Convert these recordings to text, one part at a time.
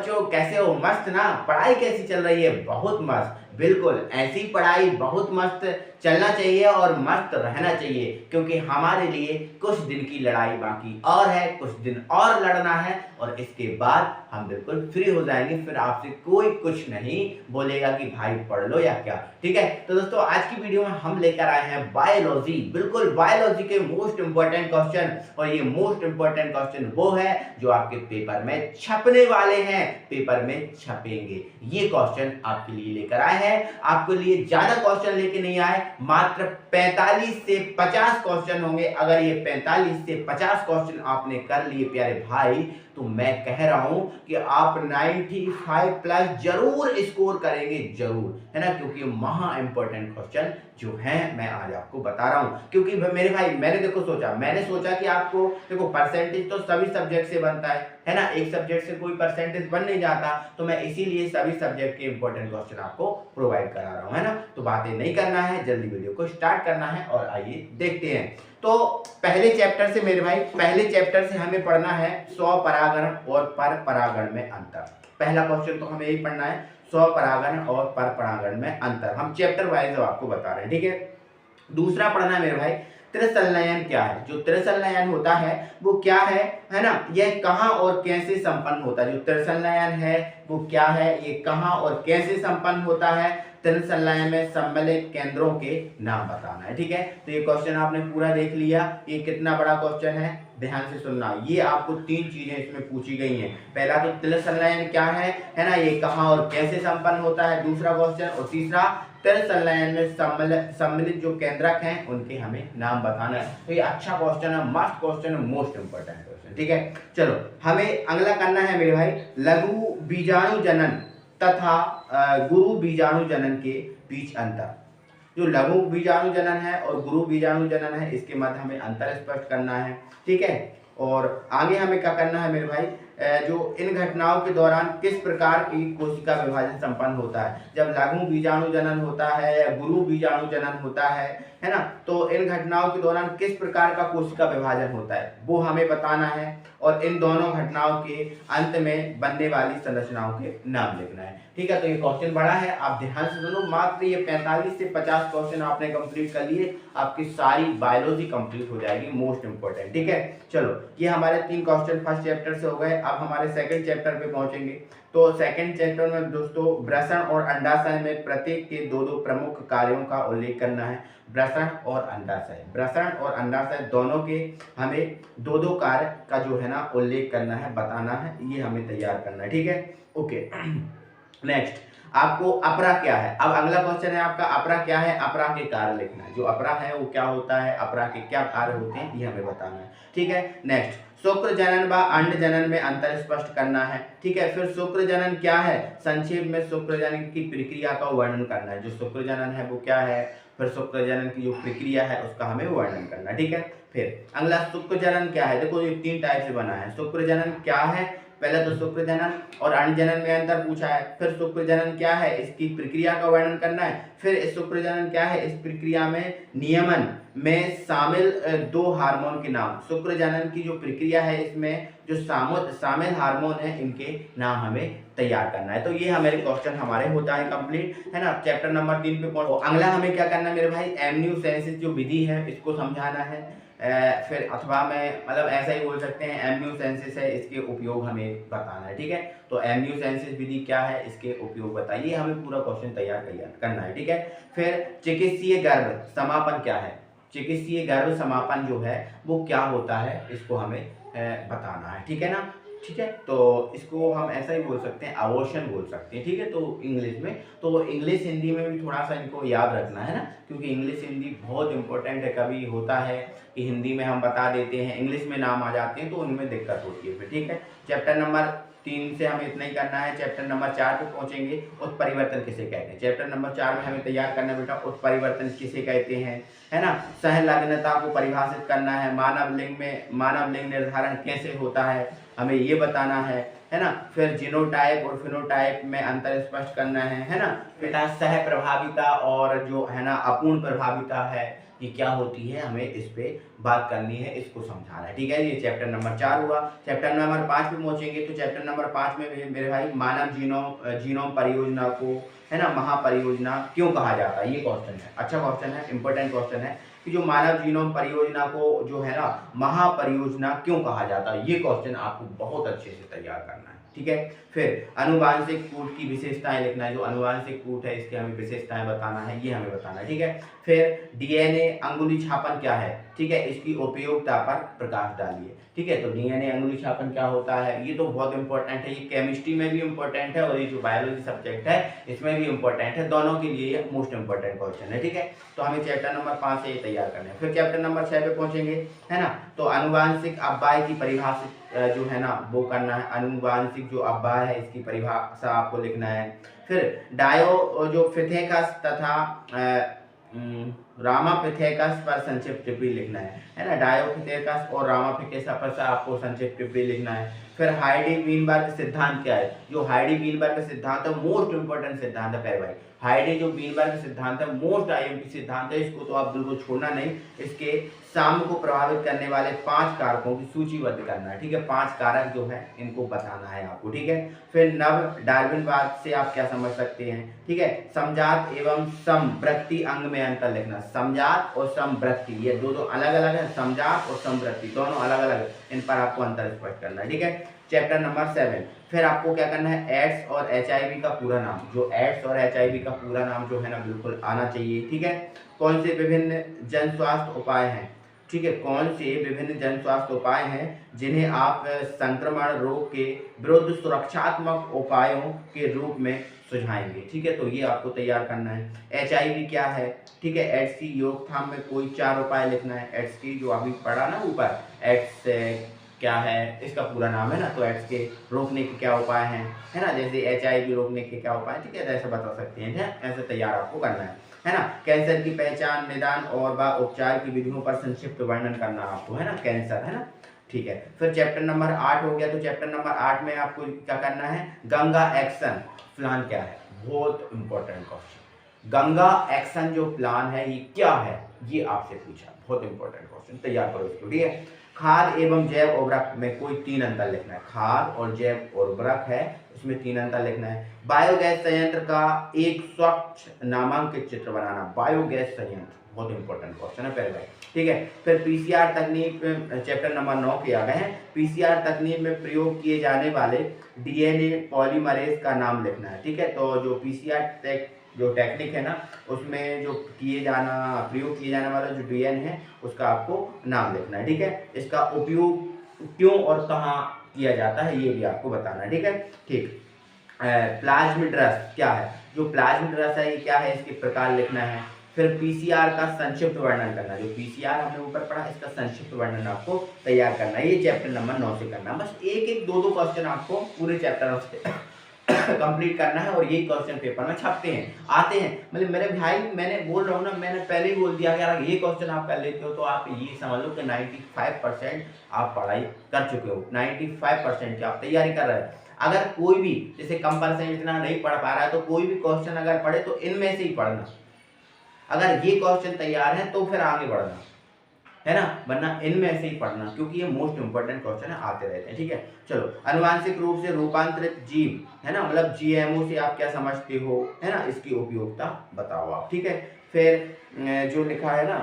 बच्चों कैसे हो? मस्त ना? पढ़ाई कैसी चल रही है? बहुत मस्त। बिल्कुल ऐसी पढ़ाई बहुत मस्त चलना चाहिए और मस्त रहना चाहिए, क्योंकि हमारे लिए कुछ दिन की लड़ाई बाकी और है, कुछ दिन और लड़ना है और इसके बाद हम बिल्कुल फ्री हो जाएंगे। फिर आपसे कोई कुछ नहीं बोलेगा कि भाई पढ़ लो या क्या। ठीक है, तो दोस्तों आज की वीडियो में हम लेकर आए हैं बायोलॉजी। बिल्कुल बायोलॉजी के मोस्ट इंपॉर्टेंट क्वेश्चन, और ये मोस्ट इंपॉर्टेंट क्वेश्चन वो है जो आपके पेपर में छपने वाले हैं, पेपर में छपेंगे। ये क्वेश्चन आपके लिए लेकर आए हैं। आपके लिए ज्यादा क्वेश्चन लेके नहीं आए, मात्र 45 से 50 क्वेश्चन होंगे। अगर ये 45 से 50 क्वेश्चन आपने कर लिए प्यारे भाई, तो मैं कह रहा हूं कि आप 95 प्लस जरूर स्कोर करेंगे, जरूर, है ना, क्योंकि महा इंपॉर्टेंट क्वेश्चन जो है मैं आज आपको बता रहा हूं। क्योंकि मेरे भाई मैंने सोचा कि आपको देखो परसेंटेज तो सभी सब्जेक्ट से बनता है ना, एक सब्जेक्ट से कोई परसेंटेज बन नहीं जाता, तो मैं इसीलिए सभी सब्जेक्ट के इंपॉर्टेंट क्वेश्चन आपको प्रोवाइड करा रहा हूं, है ना। तो बातें नहीं करना है, जल्दी वीडियो को स्टार्ट करना है और आइए देखते हैं। तो पहले चैप्टर से मेरे भाई, पहले चैप्टर से हमें पढ़ना है स्वपरागण और परपरागण में अंतर। पहला क्वेश्चन तो हमें यही पढ़ना है, स्वपरागण और परपरागण में अंतर। हम चैप्टर वाइज आपको बता रहे हैं, ठीक है। दूसरा पढ़ना है मेरे भाई, त्रिसंलयन क्या है। जो त्रिसंलयन होता है वो क्या है ना, यह कहाँ और कैसे संपन्न होता है। जो त्रिसंलयन है वो क्या है, ये कहाँ और कैसे संपन्न होता है। त्रिसंलयन में सम्मिलित केंद्रों के नाम बताना है, ठीक है। तो ये क्वेश्चन आपने पूरा देख लिया। ये कितना बड़ा क्वेश्चन है, ध्यान से सुनना। ये आपको तीन चीजें इसमें पूछी गई हैं। पहला तो त्रिसंलयन क्या है ना, ये कहाँ और कैसे संपन्न होता है, दूसरा क्वेश्चन, और तीसरा त्रिसंलयन में सम्मिलित जो केंद्रक हैं उनके हमें नाम बताना है। तो ये अच्छा क्वेश्चन है, मस्त क्वेश्चन है, मोस्ट इंपोर्टेंट क्वेश्चन, ठीक है। चलो हमें अगला करना है मेरे भाई, लघु बीजाणु जनन तथा गुरु बीजाणु जनन के बीच अंतर। जो लघु बीजाणु जनन है और गुरु बीजाणु जनन है, इसके मध्य हमें अंतर स्पष्ट करना है, ठीक है। और आगे हमें क्या करना है मेरे भाई, जो इन घटनाओं के दौरान किस प्रकार की कोशिका विभाजन संपन्न होता है। जब लघु बीजाणु जनन होता है या गुरु बीजाणु जनन होता है ना, तो इन घटनाओं के दौरान किस प्रकार का कोशिका विभाजन होता है वो हमें बताना है, और इन दोनों घटनाओं के अंत में बनने वाली संरचनाओं के नाम लिखना है, ठीक है। तो ये क्वेश्चन बड़ा है, आप ध्यान से सुनो। मात्र ये 45 से 50 क्वेश्चन आपने कंप्लीट कर लिए, आपकी सारी बायोलॉजी कंप्लीट हो जाएगी, मोस्ट इंपोर्टेंट, ठीक है। चलो ये हमारे 3 क्वेश्चन फर्स्ट चैप्टर से हो गए। अब हमारे सेकंड चैप्टर पे पहुंचेंगे। तो सेकंड चैप्टर में दोस्तों वृषण और अंडाशय में प्रत्येक के दो दो प्रमुख कार्यों का उल्लेख करना है। वृषण और अंडाशय दोनों के हमें दो दो कार्य का जो है ना उल्लेख करना है, बताना है, ये हमें तैयार करना है, ठीक है। ओके नेक्स्ट, आपको अपरा क्या है। अब अगला क्वेश्चन है आपका, अपरा क्या है, अपरा के कार्य लिखना है। जो अपरा है वो क्या होता है, अपरा के क्या कार्य होते हैं, ये हमें बताना है, ठीक है। नेक्स्ट, शुक्र जनन व अंड जनन में अंतर स्पष्ट करना है, ठीक है। फिर शुक्र जनन क्या है, संक्षेप में शुक्र जनन की प्रक्रिया का वर्णन करना है। जो शुक्र जनन है वो क्या है, फिर शुक्र जनन की जो प्रक्रिया है उसका हमें वर्णन करना है, ठीक है। फिर अगला शुक्र जनन क्या है। देखो ये 3 टाइप से बना है। शुक्र जनन क्या है, पहले तो शुक्र जनन और अंड जनन में अंतर पूछा है। फिर शुक्र जनन क्या है, इसकी प्रक्रिया का वर्णन करना है। फिर इस शुक्र जनन क्या है, इस प्रक्रिया में नियमन में शामिल 2 हार्मोन के नाम। शुक्र जनन की जो प्रक्रिया है इसमें जो शामिल हार्मोन है इनके नाम हमें तैयार करना है। तो ये हमारे क्वेश्चन हमारे होता है कंप्लीट, है ना। चैप्टर नंबर 3 पे पहुंचो। अगला हमें क्या करना है मेरे भाई, एमनियोसेंसिस जो विधि है इसको समझाना है। फिर अथवा में मतलब ऐसा ही बोल सकते हैं, एमनियोसेंसिस है, इसके उपयोग हमें बताना है, ठीक है। तो एमनियोसेंसिस विधि क्या है, इसके उपयोग बताइए, हमें पूरा क्वेश्चन तैयार करना है, ठीक है। फिर चिकित्सीय गर्भ समापन क्या है, चिकित्सीय गर्भ समापन जो है वो क्या होता है, इसको हमें बताना है, ठीक है ना। ठीक है, तो इसको हम ऐसा ही बोल सकते हैं, अबॉर्शन बोल सकते हैं, ठीक है। तो इंग्लिश में, तो इंग्लिश हिंदी में भी थोड़ा सा इनको याद रखना है ना, क्योंकि इंग्लिश हिंदी बहुत इंपॉर्टेंट है। कभी होता है कि हिंदी में हम बता देते हैं, इंग्लिश में नाम आ जाते हैं, तो उनमें दिक्कत होती है फिर, ठीक है। चैप्टर नंबर 3 से हमें इतना ही करना है। चैप्टर नंबर 4 पे पहुंचेंगे, उत्परिवर्तन किसे कहते हैं। चैप्टर नंबर 4 में हमें तैयार करना बेटा, उत्परिवर्तन किसे कहते हैं, है ना। सहलग्नता को परिभाषित करना है। मानव लिंग निर्धारण कैसे होता है, हमें ये बताना है ना। फिर जीनोटाइप और फिनोटाइप में अंतर स्पष्ट करना है ना। बेटा सह प्रभाविता और जो है ना अपूर्ण प्रभाविता है, कि क्या होती है, हमें इस पे बात करनी है, इसको समझाना है। ठीक है, ये चैप्टर नंबर 4 हुआ। चैप्टर नंबर 5 पे पहुंचेंगे तो चैप्टर नंबर 5 में मेरे भाई मानव जीनोम परियोजना को, है ना, महापरियोजना क्यों कहा जाता है, ये क्वेश्चन है। अच्छा क्वेश्चन है, इंपॉर्टेंट क्वेश्चन है कि जो मानव जीनोम परियोजना को जो है ना महापरियोजना क्यों कहा जाता है, ये क्वेश्चन आपको बहुत अच्छे से तैयार करना है। ठीक है, फिर अनुवांशिक कूट की विशेषताएं लिखना है, जो अनुवांशिक कूट है इसके हमें विशेषताएं बताना है, ये हमें बताना है। ठीक है, फिर डीएनए अंगुली छापन क्या है, ठीक है, इसकी उपयोगिता पर प्रकाश डालिए। ठीक है, तो डीएनए अंगुली छापन क्या होता है, ये तो बहुत इंपॉर्टेंट है, ये केमिस्ट्री में भी इंपॉर्टेंट है और ये जो बायोलॉजी सब्जेक्ट है इसमें भी इंपॉर्टेंट है, दोनों के लिए ये मोस्ट इंपॉर्टेंट क्वेश्चन है। ठीक है, तो हमें चैप्टर नंबर 5 से ये तैयार करना है। फिर चैप्टर नंबर 6 पे पहुंचेंगे, है ना, तो अनुवांशिक अव्यय की परिभाषित जो है ना वो करना है, अनुवांशिक जो अव्यय है इसकी परिभाषा आपको लिखना है। फिर डायो जो फिथेकस तथा रामापिथेकस पर संक्षिप्त टिप्पणी लिखना है ना, डायोफिथेकस और रामापिथेकस पर आपको संक्षिप्त टिप्पणी लिखना है। फिर हाइडी वीनबर्ग सिद्धांत क्या है, जो हाइडी वीनबर्ग सिद्धांत है मोस्ट इंपोर्टेंट सिद्धांत है भाई। हाइडी जो वीनबर्ग सिद्धांत है मोस्ट आईएमपी सिद्धांत है, इसको तो आप बिल्कुल छोड़ना नहीं। इसके शाम को प्रभावित करने वाले 5 कारकों की सूचीबद्ध करना है। ठीक है, 5 कारक जो है इनको बताना है आपको। ठीक है, फिर नव डार्विनवाद से आप क्या समझ सकते हैं। ठीक है, समजात एवं समवृत्ति अंग में अंतर लिखना। समजात और समवृत्ति ये दो अलग अलग है, समजात और समवृत्ति दोनों अलग अलग है, इन पर आपको अंतर स्पष्ट करना है। ठीक है, चैप्टर नंबर 7 फिर आपको क्या करना है, एड्स और एचआईवी का पूरा नाम, जो एड्स और एचआईवी का पूरा नाम जो है ना बिल्कुल आना चाहिए। ठीक है, कौन से विभिन्न जन स्वास्थ्य उपाय हैं, ठीक है, कौन से विभिन्न जन स्वास्थ्य उपाय हैं जिन्हें आप संक्रमण रोग के विरुद्ध सुरक्षात्मक उपायों के रूप में सुझाएंगे। ठीक है, तो ये आपको तैयार करना है। एचआईवी क्या है, ठीक है, एड्स की रोकथाम में कोई 4 उपाय लिखना है। एड्स की जो अभी पढ़ा ना ऊपर, एड्स क्या है इसका पूरा नाम है ना, तो एड्स के रोकने के क्या उपाय हैं, है ना, जैसे एचआईवी रोकने के क्या उपाय, ठीक है, ऐसे बता सकते हैं, ऐसे तैयार आपको करना है ना। कैंसर की पहचान, निदान और व उपचार की विधियों पर संक्षिप्त वर्णन करना आपको, है ना, कैंसर, है ना। ठीक है, फिर चैप्टर नंबर 8 हो गया, तो चैप्टर नंबर 8 में आपको क्या करना है, गंगा एक्शन प्लान क्या है, बहुत इंपॉर्टेंट क्वेश्चन। गंगा एक्शन जो प्लान है ये क्या है, ये आपसे पूछा, बहुत इंपॉर्टेंट क्वेश्चन, तैयार करो इसको। ठीक है, खाद एवं जैव उर्वरक में कोई 3 अंतर लिखना है। खाद और जैव उर्वरक है उसमें 3 अंतर लिखना है। बायोगैस संयंत्र का एक स्वच्छ नामांकित चित्र बनाना। बायोगैस संयंत्र बहुत इंपॉर्टेंट क्वेश्चन है पहले। ठीक है, फिर पीसीआर तकनीक चैप्टर नंबर 9 के आ गए हैं। पीसीआर तकनीक में प्रयोग किए जाने वाले डीएनए पॉलीमरेज का नाम लिखना है। ठीक है, तो जो पीसीआर जो टेक्निक है ना उसमें जो प्रयोग किए जाने वाला जो डीएनए है उसका आपको नाम लिखना है। ठीक है, इसका उपयोग क्यों और कहाँ किया जाता है ये भी आपको बताना है। ठीक है, ठीक। प्लाज्मिड रस क्या है, जो प्लाज्मिड रस है ये क्या है, इसके प्रकार लिखना है। फिर पीसीआर का संक्षिप्त वर्णन करना, जो पीसीआर हमने ऊपर पढ़ा इसका संक्षिप्त वर्णन आपको तैयार करना है। ये चैप्टर नंबर 9 से करना, बस एक एक दो क्वेश्चन आपको पूरे चैप्टर से कंप्लीट करना है और यही क्वेश्चन पेपर में छपते हैं, आते हैं। मतलब मेरे भाई मैंने बोल रहा हूँ ना, मैंने पहले ही बोल दिया कि अगर ये क्वेश्चन आप कर लेते हो तो आप ये समझ लो कि 95% आप पढ़ाई कर चुके हो, 95% की आप तैयारी कर रहे हैं। अगर कोई भी जैसे कंपल्सन इतना नहीं पढ़ पा रहा है तो कोई भी क्वेश्चन अगर पढ़े तो इनमें से ही पढ़ना। अगर ये क्वेश्चन तैयार है तो फिर आगे बढ़ना, है ना, वरना इनमें से ही पढ़ना क्योंकि ये मोस्ट इंपोर्टेंट क्वेश्चन है, आते रहते हैं। ठीक है, चलो अनुवांशिक रूप से रूपांतरित जीव, है ना, मतलब जीएमओ से आप क्या समझते हो, है ना, इसकी उपयोगिता बताओ आप। ठीक है, फिर जो लिखा है ना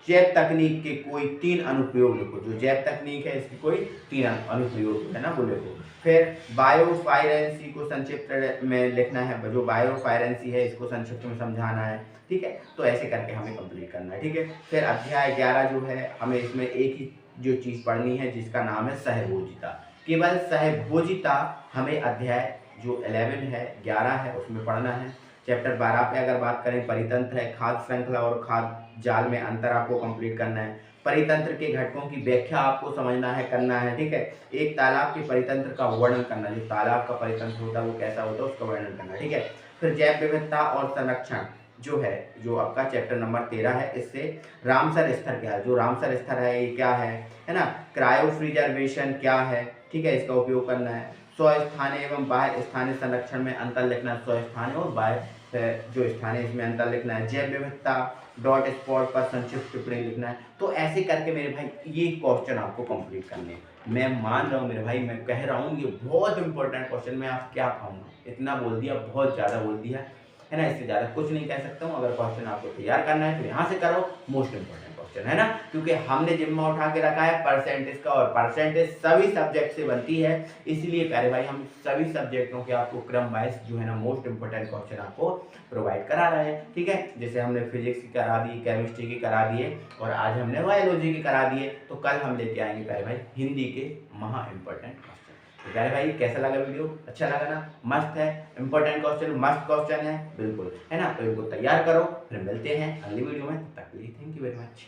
जैव तकनीक के कोई 3 अनुप्रयोग लिखो, जो जैव तकनीक है इसकी कोई 3 अनुप्रयोग है ना वो लिखो। फिर बायोफायरेंसी को संक्षिप्त में लिखना है, जो बायोफायरेंसी है इसको संक्षिप्त में समझाना है। ठीक है, तो ऐसे करके हमें कंप्लीट करना है। ठीक है, फिर अध्याय 11 जो है हमें इसमें एक ही जो चीज़ पढ़नी है जिसका नाम है सहभोजिता। केवल सहभोजिता हमें अध्याय जो 11 है 11 है उसमें पढ़ना है। चैप्टर 12 पे अगर बात करें परितंत्र है, खाद्य श्रृंखला और खाद्य जाल में अंतर आपको कंप्लीट करना है। परितंत्र के घटकों की व्याख्या आपको समझना है, करना है। ठीक है, एक तालाब के परितंत्र का वर्णन करना, जो तालाब का परितंत्र होता है वो कैसा होता है उसका वर्णन करना। ठीक है, फिर जैव विविधता और संरक्षण जो है, जो आपका चैप्टर नंबर 13 है, इससे रामसर स्तर क्या है, जो रामसर स्तर है ये क्या है ना, क्रायो फ्रीजरवेशन क्या है, ठीक है, इसका उपयोग करना है। स्वस्थानीय एवं बाह्य स्थानीय संरक्षण में अंतर लिखना है, स्वस्थानीय और बाह्य जो स्थान है इसमें अंतर लिखना है। जैव विविधता डॉट स्पॉट पर संक्षिप्त टिप्पणी लिखना है। तो ऐसे करके मेरे भाई ये क्वेश्चन आपको कंप्लीट करने हैं। मैं मान रहा हूँ मेरे भाई, मैं कह रहा हूँ ये बहुत इंपॉर्टेंट क्वेश्चन, मैं आप क्या कहूँगा, इतना बोल दिया, बहुत ज़्यादा बोल दिया है ना, इससे ज़्यादा कुछ नहीं कह सकता हूँ। अगर क्वेश्चन आपको तैयार करना है तो यहाँ से करो, मोस्ट इंपॉर्टेंट क्वेश्चन है ना, क्योंकि हमने जिम्मा उठा के रखा है परसेंटेज का, और परसेंटेज सभी सब्जेक्ट से बनती है, इसलिए प्यारे भाई हम सभी सब्जेक्टों के आपको क्रम वाइज जो है ना मोस्ट इंपॉर्टेंट क्वेश्चन आपको प्रोवाइड करा रहे हैं। ठीक है, जैसे हमने फिजिक्स की करा दी, केमिस्ट्री की करा दिए, और आज हमने बायोलॉजी की करा दिए, तो कल हम लेके आएंगे प्यारे भाई हिंदी के महा इंपॉर्टेंट क्वेश्चन। तो प्यारे भाई कैसा लगा वीडियो, अच्छा लगा ना, मस्त है, इंपॉर्टेंट क्वेश्चन, मस्त क्वेश्चन है, बिल्कुल है ना, तो इनको तैयार करो, फिर मिलते हैं अगली वीडियो में, तब तक के लिए थैंक यू वेरी मच।